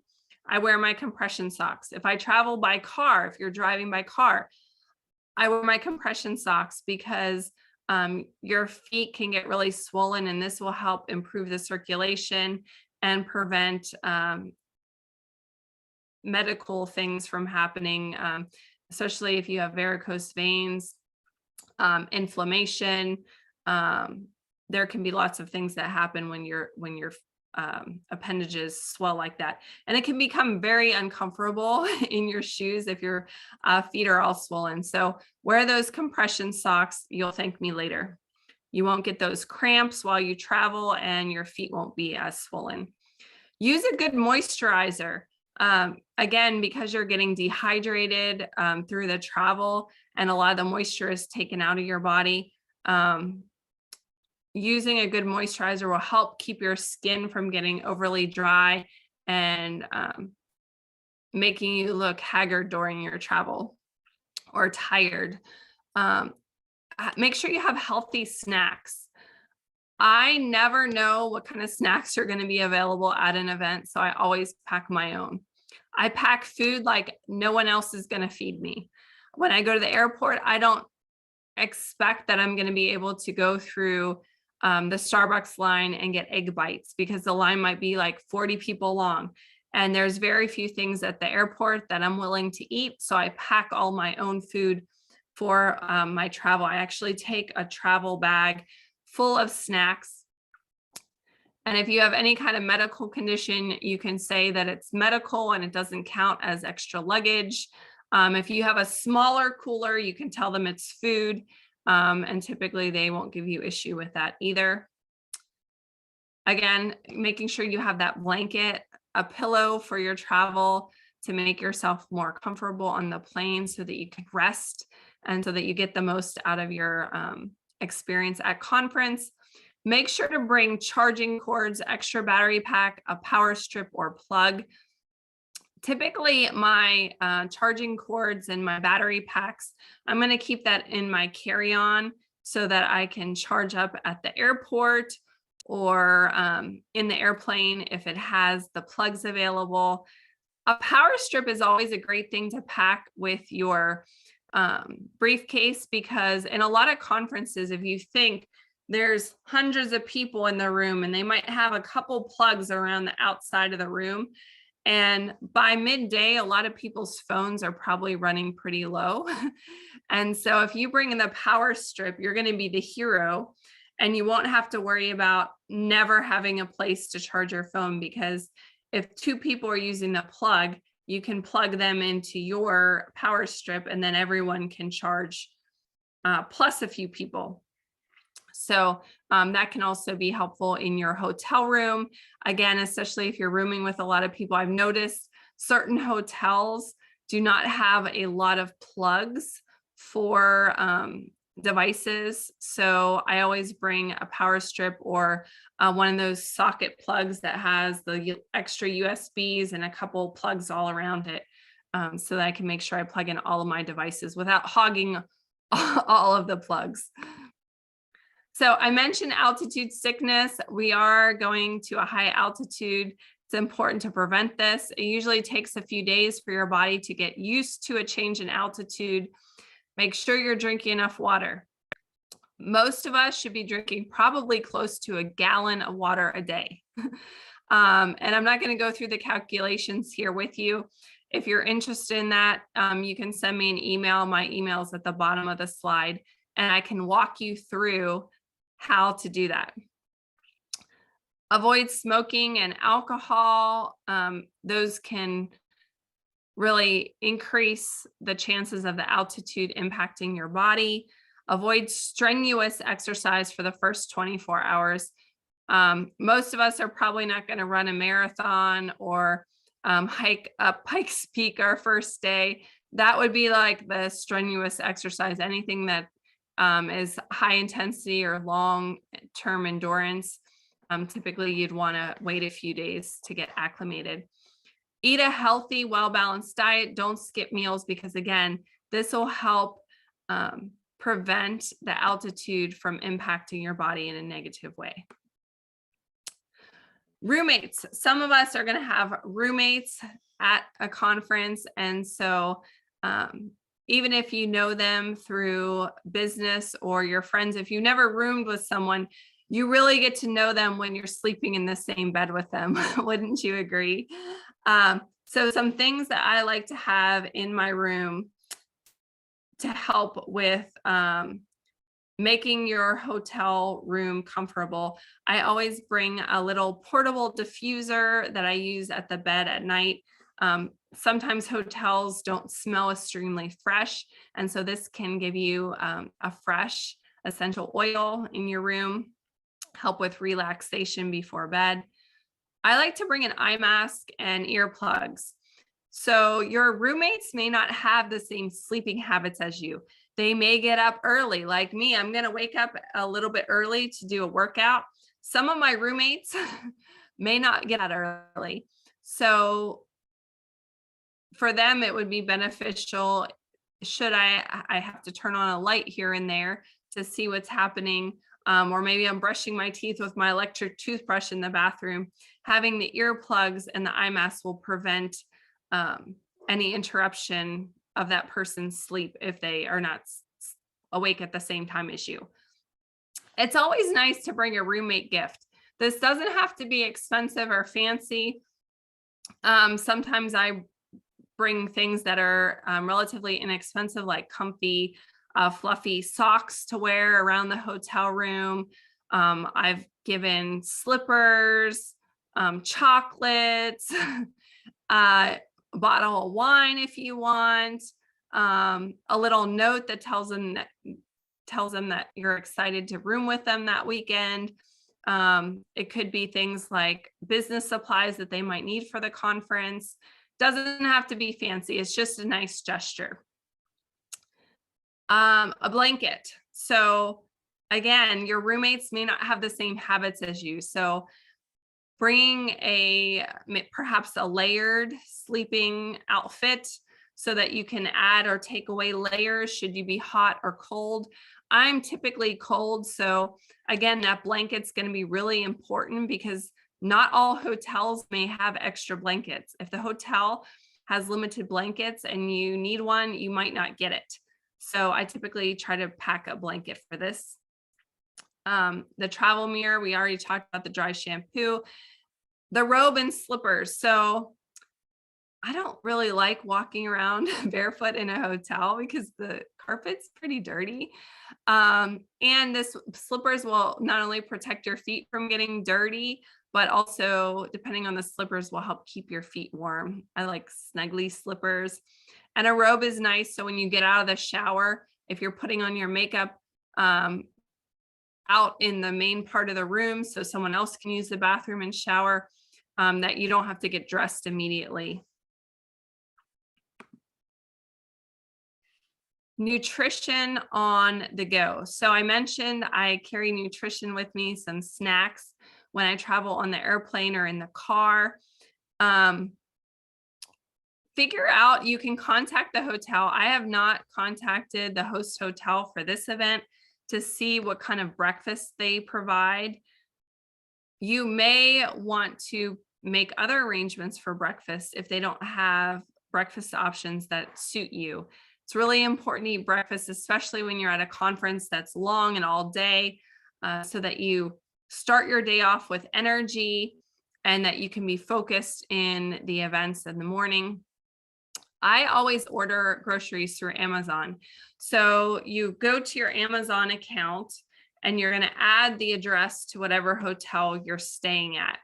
I wear my compression socks. If I travel by car, if you're driving by car, I wear my compression socks, because your feet can get really swollen, and this will help improve the circulation and prevent medical things from happening, especially if you have varicose veins, inflammation. There can be lots of things that happen when your appendages swell like that, and it can become very uncomfortable in your shoes if your feet are all swollen. So wear those compression socks. You'll thank me later. You won't get those cramps while you travel, and your feet won't be as swollen. Use a good moisturizer. Again, because you're getting dehydrated through the travel, and a lot of the moisture is taken out of your body. Using a good moisturizer will help keep your skin from getting overly dry and making you look haggard during your travel or tired. Make sure you have healthy snacks. I never know what kind of snacks are going to be available at an event, so I always pack my own. I pack food like no one else is going to feed me. When I go to the airport, I don't expect that I'm going to be able to go through the Starbucks line and get egg bites, because the line might be like 40 people long. And there's very few things at the airport that I'm willing to eat. So I pack all my own food for my travel. I actually take a travel bag full of snacks. And if you have any kind of medical condition, you can say that it's medical and it doesn't count as extra luggage. If you have a smaller cooler, you can tell them it's food. And typically they won't give you issue with that either. Again, making sure you have that blanket, a pillow for your travel to make yourself more comfortable on the plane so that you can rest and so that you get the most out of your experience at conference. Make sure to bring charging cords, extra battery pack, a power strip or plug. Typically my charging cords and my battery packs, I'm going to keep that in my carry-on so that I can charge up at the airport or in the airplane if it has the plugs available. A power strip is always a great thing to pack with your briefcase, because in a lot of conferences, if you think there's hundreds of people in the room and they might have a couple plugs around the outside of the room, and by midday, a lot of people's phones are probably running pretty low. And so if you bring in the power strip, you're going to be the hero, and you won't have to worry about never having a place to charge your phone, because if 2 people are using the plug, you can plug them into your power strip and then everyone can charge plus a few people. So that can also be helpful in your hotel room. Again, especially if you're rooming with a lot of people, I've noticed Certain hotels do not have a lot of plugs for devices. So I always bring a power strip or one of those socket plugs that has the extra USBs and a couple plugs all around it, so that I can make sure I plug in all of my devices without hogging all of the plugs. So I mentioned altitude sickness. We are going to a high altitude. It's important to prevent this. It usually takes a few days for your body to get used to a change in altitude. Make sure you're drinking enough water. Most of us should be drinking probably close to a gallon of water a day. And I'm not going to go through the calculations here with you. If you're interested in that, you can send me an email. My email is at the bottom of the slide, and I can walk you through how to do that. Avoid smoking and alcohol. Those can really increase the chances of the altitude impacting your body. Avoid strenuous exercise for the first 24 hours. Most of us are probably not going to run a marathon or hike up Pikes Peak our first day. That would be like the strenuous exercise, anything that is high intensity or long-term endurance. Typically, you'd want to wait a few days to get acclimated. Eat a healthy, well-balanced diet. Don't skip meals because, again, this will help prevent the altitude from impacting your body in a negative way. Roommates. Some of us are going to have roommates at a conference. And so even if you know them through business or your friends, if you never roomed with someone, you really get to know them when you're sleeping in the same bed with them. Wouldn't you agree? So some things that I like to have in my room to help with making your hotel room comfortable. I always bring a little portable diffuser that I use at the bed at night. Sometimes hotels don't smell extremely fresh, and so this can give you a fresh essential oil in your room, help with relaxation before bed. I like to bring an eye mask and earplugs. So your roommates may not have the same sleeping habits as you. They may get up early, like me. I'm going to wake up a little bit early to do a workout. Some of my roommates may not get out early. So for them, it would be beneficial should I have to turn on a light here and there to see what's happening. Or maybe I'm brushing my teeth with my electric toothbrush in the bathroom. Having the earplugs and the eye mask will prevent any interruption of that person's sleep if they are not awake at the same time as you. It's always nice to bring a roommate gift. This doesn't have to be expensive or fancy. Sometimes I bring things that are relatively inexpensive, like comfy, fluffy socks to wear around the hotel room. I've given slippers, chocolates, a bottle of wine if you want, a little note that tells them that you're excited to room with them that weekend. It could be things like business supplies that they might need for the conference. Doesn't have to be fancy. It's just a nice gesture. A blanket. So again, your roommates may not have the same habits as you. So bringing perhaps a layered sleeping outfit so that you can add or take away layers should you be hot or cold. I'm typically cold. So again, that blanket's going to be really important because not all hotels may have extra blankets. If the hotel has limited blankets and you need one, you might not get it. So I typically try to pack a blanket for this. The travel mirror, we already talked about the dry shampoo, the robe and slippers. So I don't really like walking around barefoot in a hotel because the carpet's pretty dirty. And this slippers will not only protect your feet from getting dirty, but also, depending on the slippers, will help keep your feet warm. I like snuggly slippers. And a robe is nice. So when you get out of the shower, if you're putting on your makeup out in the main part of the room so someone else can use the bathroom and shower, that you don't have to get dressed immediately. Nutrition on the go. So I mentioned I carry nutrition with me, some snacks when I travel on the airplane or in the car. Figure out, you can contact the hotel. I have not contacted the host hotel for this event to see what kind of breakfast they provide. You may want to make other arrangements for breakfast if they don't have breakfast options that suit you. It's really important to eat breakfast, especially when you're at a conference that's long and all day, so that you start your day off with energy and that you can be focused in the events in the morning. I always order groceries through Amazon. So you go to your Amazon account and you're going to add the address to whatever hotel you're staying at.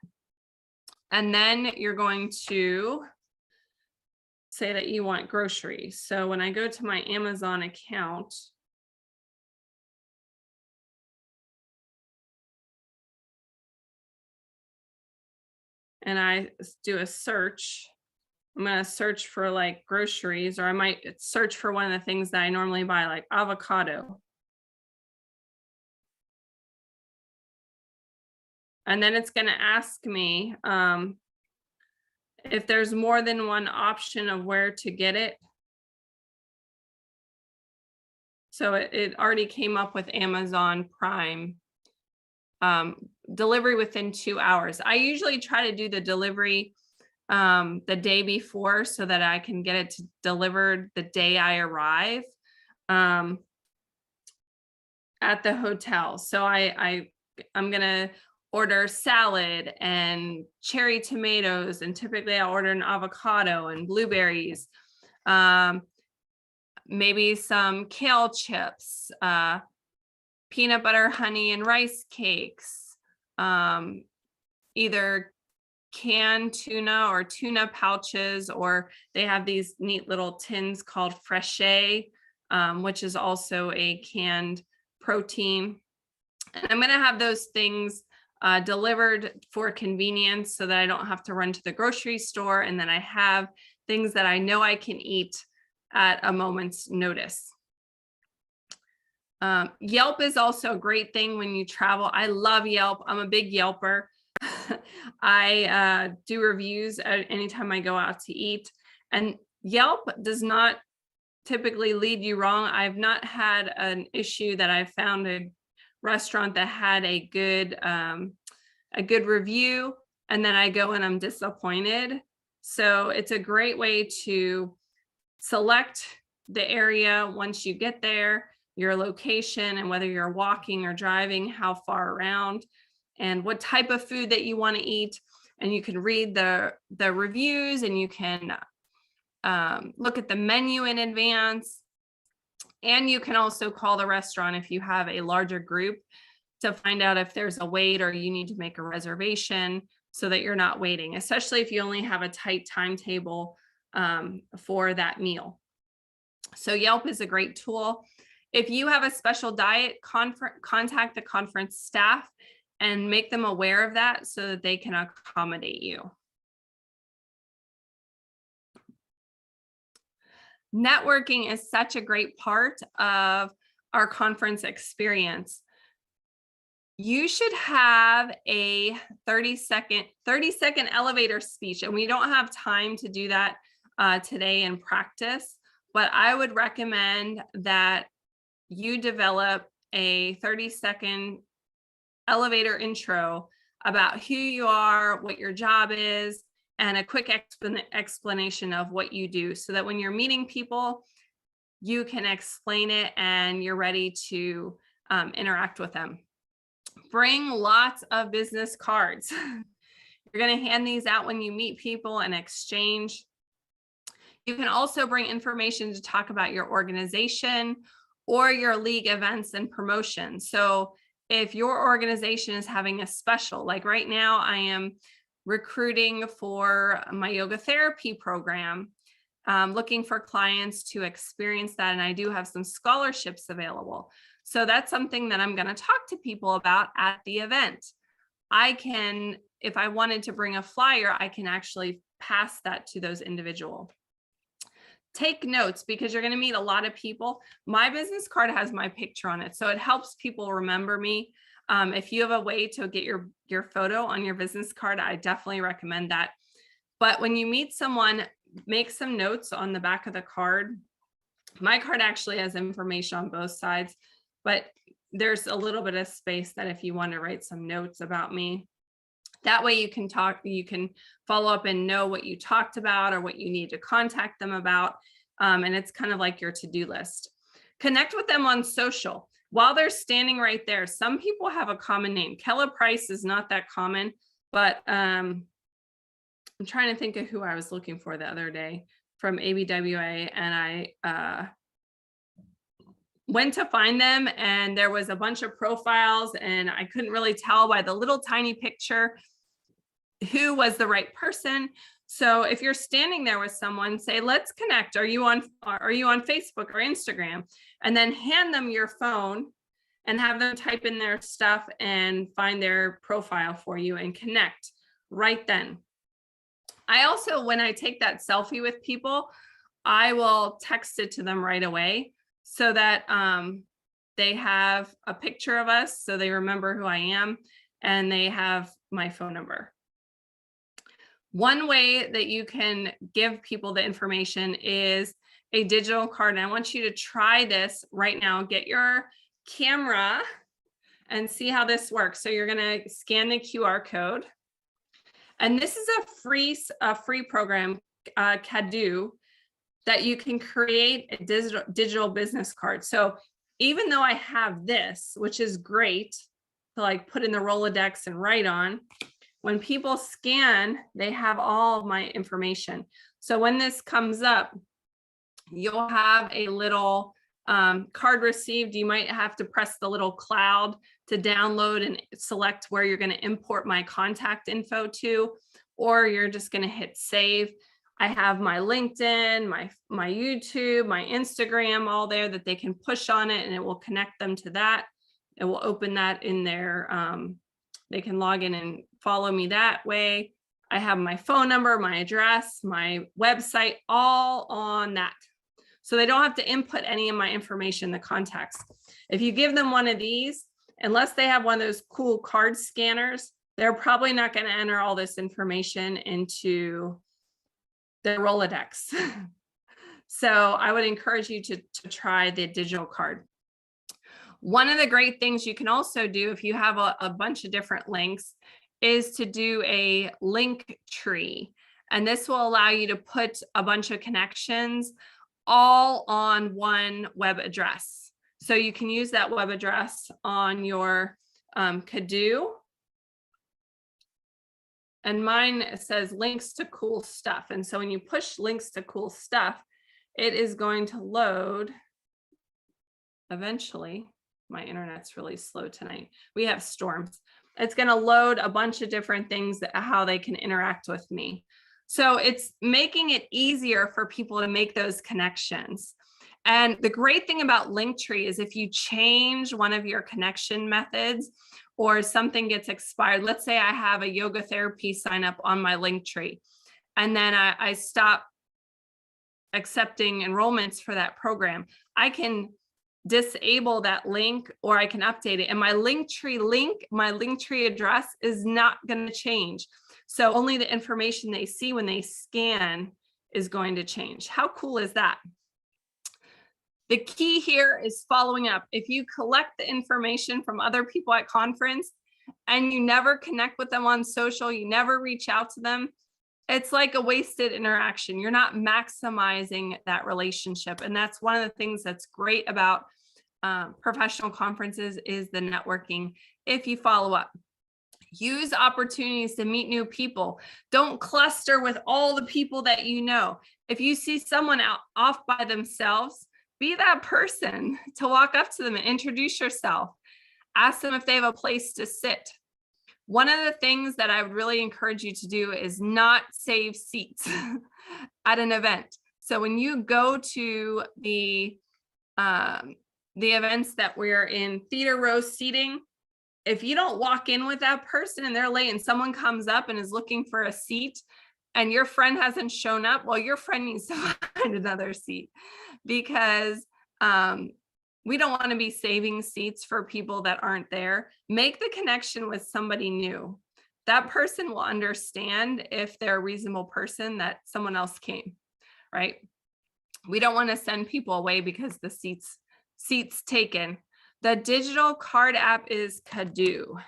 And then you're going to say that you want groceries. So when I go to my Amazon account, and I do a search, I'm going to search for like groceries, or I might search for one of the things that I normally buy, like avocado. And then it's going to ask me if there's more than one option of where to get it. So it already came up with Amazon Prime. Delivery within 2 hours. I usually try to do the delivery the day before so that I can get it delivered the day I arrive at the hotel. So I'm gonna order salad and cherry tomatoes, and typically I'll order an avocado and blueberries, maybe some kale chips, peanut butter, honey, and rice cakes, either canned tuna or tuna pouches, or they have these neat little tins called Freshe, which is also a canned protein. And I'm going to have those things delivered for convenience so that I don't have to run to the grocery store, and then I have things that I know I can eat at a moment's notice. Yelp is also a great thing when you travel. I love Yelp. I'm a big Yelper. I do reviews anytime I go out to eat, and Yelp does not typically lead you wrong. I've not had an issue that I found a restaurant that had a good review and then I go and I'm disappointed. So it's a great way to select the area once you get there, your location, and whether you're walking or driving, how far around, and what type of food that you want to eat. And you can read the reviews, and you can look at the menu in advance. And you can also call the restaurant if you have a larger group to find out if there's a wait or you need to make a reservation so that you're not waiting, especially if you only have a tight timetable for that meal. So Yelp is a great tool. If you have a special diet, contact the conference staff and make them aware of that so that they can accommodate you. Networking is such a great part of our conference experience. You should have a 30-second elevator speech, and we don't have time to do that today in practice, but I would recommend that you develop a 30-second elevator intro about who you are, what your job is, and a quick explanation of what you do, so that when you're meeting people, you can explain it and you're ready to interact with them. Bring lots of business cards. You're going to hand these out when you meet people and exchange. You can also bring information to talk about your organization or your league events and promotions. So if your organization is having a special, like right now, I am recruiting for my yoga therapy program, looking for clients to experience that. And I do have some scholarships available. So that's something that I'm going to talk to people about at the event. I can, if I wanted to bring a flyer, I can actually pass that to those individuals. take notes because you're going to meet a lot of people. My business card has my picture on it, so it helps people remember me. If you have a way to get your photo on your business card, I definitely recommend that. But when you meet someone, make some notes on the back of the card. My card actually has information on both sides, but there's a little bit of space that if you want to write some notes about me, that way you can follow up and know what you talked about or what you need to contact them about. And it's kind of like your to-do list. Connect with them on social. While they're standing right there, some people have a common name. Kella Price is not that common, but I'm trying to think of who I was looking for the other day from ABWA, and I went to find them, and there was a bunch of profiles, and I couldn't really tell by the little tiny picture who was the right person. So if you're standing there with someone, say, let's connect. Are you on Facebook or Instagram? And then hand them your phone and have them type in their stuff and find their profile for you and connect right then. I also, when I take that selfie with people, I will text it to them right away so that they have a picture of us, so they remember who I am, and they have my phone number. One way that you can give people the information is a digital card. And I want you to try this right now. Get your camera and see how this works. So you're going to scan the QR code. And this is a free program, Kadu, that you can create a digital business card. So even though I have this, which is great to like put in the Rolodex and write on, when people scan, they have all of my information. So when this comes up, you'll have a little card received. You might have to press the little cloud to download and select where you're going to import my contact info to, or you're just going to hit save. I have my LinkedIn, my YouTube, my Instagram, all there that they can push on it, and it will connect them to that. It will open that in their, they can log in and follow me that way. I have my phone number, my address, my website, all on that. So they don't have to input any of my information, the contacts. If you give them one of these, unless they have one of those cool card scanners, they're probably not going to enter all this information into their Rolodex. So I would encourage you to try the digital card. One of the great things you can also do if you have a bunch of different links is to do a link tree. And this will allow you to put a bunch of connections all on one web address. So you can use that web address on your Kadu. And mine says links to cool stuff. And so when you push links to cool stuff, it is going to load eventually. My internet's really slow tonight. We have storms. It's going to load a bunch of different things that how they can interact with me. So it's making it easier for people to make those connections. And the great thing about Linktree is if you change one of your connection methods or something gets expired, let's say I have a yoga therapy sign up on my Linktree, and then I stop accepting enrollments for that program, I can disable that link or I can update it. And my Linktree address is not going to change. So only the information they see when they scan is going to change. How cool is that? The key here is following up. If you collect the information from other people at conference and you never connect with them on social, you never reach out to them, it's like a wasted interaction. You're not maximizing that relationship. And that's one of the things that's great about professional conferences is the networking. If you follow up, use opportunities to meet new people. Don't cluster with all the people that you know. If you see someone off by themselves, be that person to walk up to them and introduce yourself. Ask them if they have a place to sit. One of the things that I would really encourage you to do is not save seats at an event. So when you go to the events that we're in theater row seating, if you don't walk in with that person and they're late and someone comes up and is looking for a seat, and your friend hasn't shown up, well, your friend needs to find another seat, because we don't want to be saving seats for people that aren't there. Make the connection with somebody new. That person will understand if they're a reasonable person that someone else came, right? We don't want to send people away because the seats taken. The digital card app is Kadu.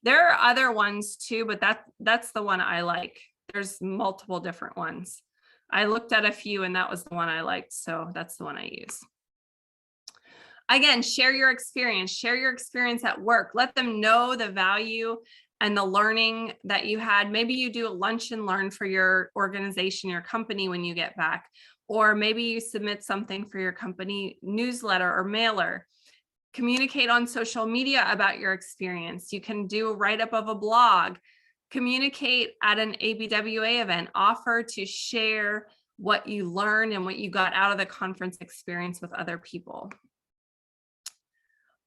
There are other ones too, but that's the one I like. There's multiple different ones. I looked at a few and that was the one I liked, so that's the one I use. Again, share your experience at work. Let them know the value and the learning that you had. Maybe you do a lunch and learn for your organization, your company when you get back, or maybe you submit something for your company newsletter or mailer. Communicate on social media about your experience. You can do a write-up of a blog. Communicate at an ABWA event. Offer to share what you learned and what you got out of the conference experience with other people.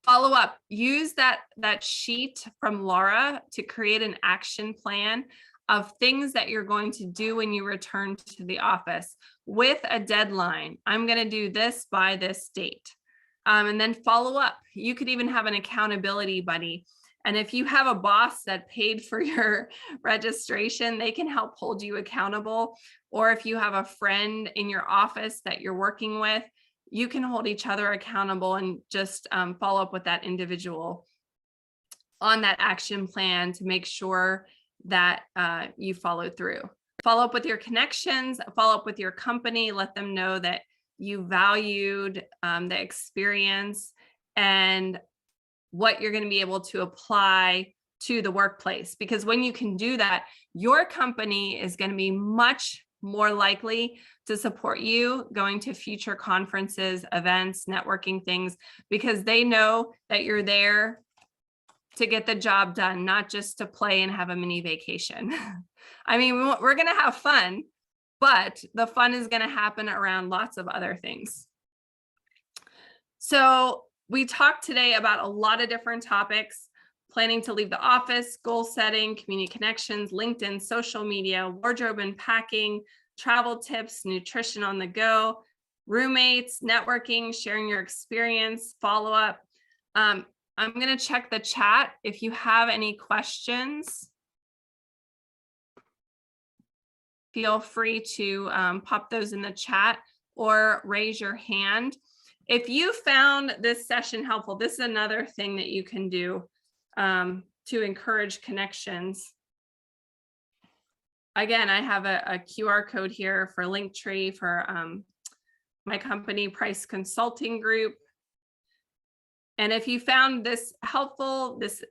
Follow up. Use that sheet from Laura to create an action plan of things that you're going to do when you return to the office with a deadline. I'm going to do this by this date. And then follow up. You could even have an accountability buddy. And if you have a boss that paid for your registration, they can help hold you accountable. Or if you have a friend in your office that you're working with, you can hold each other accountable and just follow up with that individual on that action plan to make sure that you follow through. Follow up with your connections, follow up with your company, let them know that you valued the experience and what you're going to be able to apply to the workplace. Because when you can do that, your company is going to be much more likely to support you going to future conferences, events, networking things, because they know that you're there to get the job done, not just to play and have a mini vacation. I mean, we're going to have fun, but the fun is going to happen around lots of other things. So we talked today about a lot of different topics: planning to leave the office, goal setting, community connections, LinkedIn, social media, wardrobe and packing, travel tips, nutrition on the go, roommates, networking, sharing your experience, follow up. I'm going to check the chat. If you have any questions, feel free to pop those in the chat or raise your hand. If you found this session helpful, this is another thing that you can do to encourage connections. Again, I have a QR code here for Linktree for my company, Price Consulting Group. And if you found this helpful, this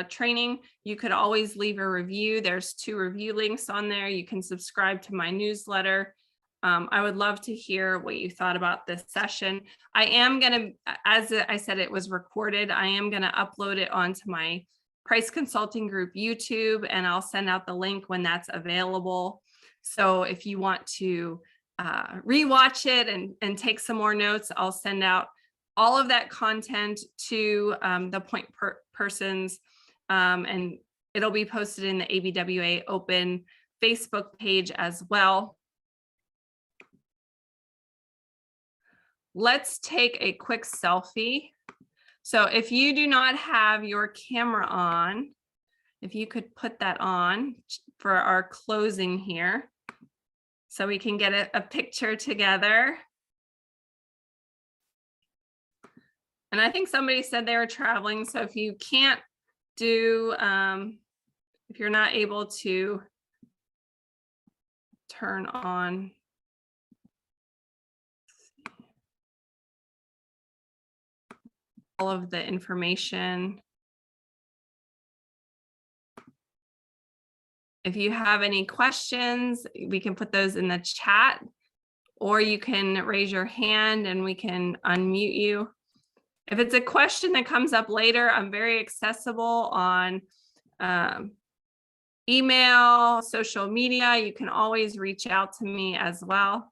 training, you could always leave a review. There's 2 review links on there. You can subscribe to my newsletter. I would love to hear what you thought about this session. I am going to, as I said, it was recorded. I am going to upload it onto my Price Consulting Group YouTube, and I'll send out the link when that's available. So if you want to rewatch it and take some more notes, I'll send out all of that content to the point persons, and it'll be posted in the ABWA Open Facebook page as well. Let's take a quick selfie. So if you do not have your camera on, if you could put that on for our closing here, so we can get a picture together. And I think somebody said they were traveling. So if you can't do, if you're not able to turn on all of the information. If you have any questions, we can put those in the chat, or you can raise your hand and we can unmute you. If it's a question that comes up later, I'm very accessible on email, social media. You can always reach out to me as well.